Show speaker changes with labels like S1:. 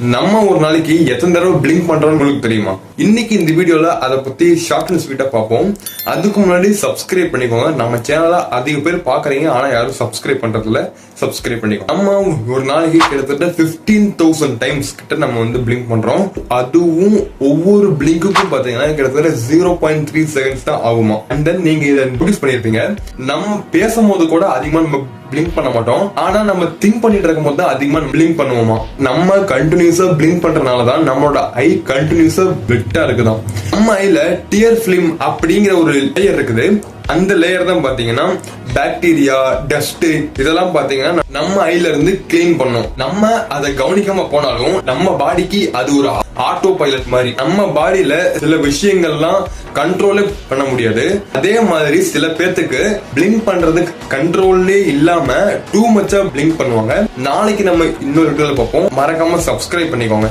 S1: நம்ம ஒரு நாளைக்கு எத்தனை தடவை பிளிங்க் பண்றோம்னு உங்களுக்கு தெரியுமா? இன்னைக்கு இந்த வீடியோல அதை பத்தி ஷார்ட் அண்ட் ஸ்வீட்டா பார்ப்போம். அதுக்கு முன்னாடி சப்ஸ்கிரைப் பண்ணிக்கோங்க. நம்ம சேனலை அதிக பேர் பாக்குறீங்க, ஆனா யாரும் சப்ஸ்கிரைப் பண்றதுல சப்ஸ்கிரைப் பண்ணிக்கோங்க. நம்ம ஒரு நாளைக்கு கிட்டத்தட்ட 15,000 டைம்ஸ் கிட்ட நம்ம வந்து பிளிங்க் பண்றோம். அதுவும் ஒவ்வொரு பிளிங்குக்கும் பாத்தீங்கன்னா கிட்டத்தட்ட 0.3 செகண்ட்ஸ் தான் ஆகுமா. அண்ட் தென் நீங்க இதை நோட்டீஸ் பண்ணிருப்பீங்க, நம்ம பேசும்போது கூட அதிகமா நம்ம பிளிங்க் பண்ண மாட்டோம், ஆனா நம்ம திங்க் பண்ணிட்டு இருக்கும் போது தான் அதிகமா பிளிங்க் பண்ணுவோமா. நம்ம கண்டினியூஸா பிளிங்க் பண்றதுனாலதான் நம்மளோட ஐ கண்டினியூஸா வெட்டா இருக்குதான். நம்ம ஐல டியர் பிலிம் அப்படிங்கிற ஒரு லேயர் இருக்குது. அந்த லேயர் தான் பாத்தீங்கன்னா பாக்டீரியா, டஸ்ட் இதெல்லாம் பாத்தீங்கன்னா நம்ம ஐல இருந்து கிளீன் பண்ணும். நம்ம அதை கவனிக்காம போனாலும் நம்ம பாடிக்கு அது ஒரு ஆட்டோ பைலட் மாதிரி. நம்ம பாடியில சில விஷயங்கள்லாம் கண்ட்ரோலே பண்ண முடியாது. அதே மாதிரி சில பேர்த்துக்கு பிளிங்க் பண்றது கண்ட்ரோல்லே இல்லாம டூ மச்சா பிளிங்க் பண்ணுவாங்க. நாளைக்கு நம்ம இன்னொரு வீடியோல பார்ப்போம். மறக்காம சப்ஸ்கிரைப் பண்ணிக்கோங்க.